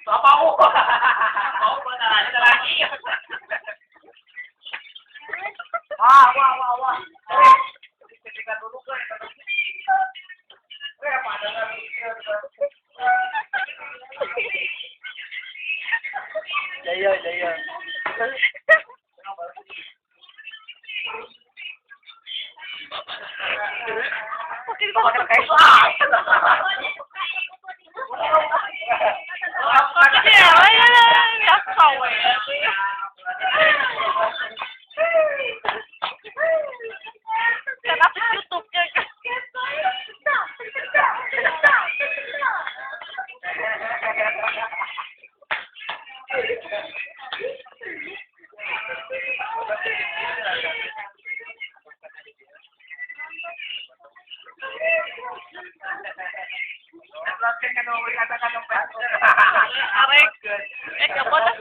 Papa ko! Ako ba na lagi? Wah. Hindi ka tulog ka. Kaya paano na Dayon. Bakit ba ka kayo? Aray, good. Eh, kapo na.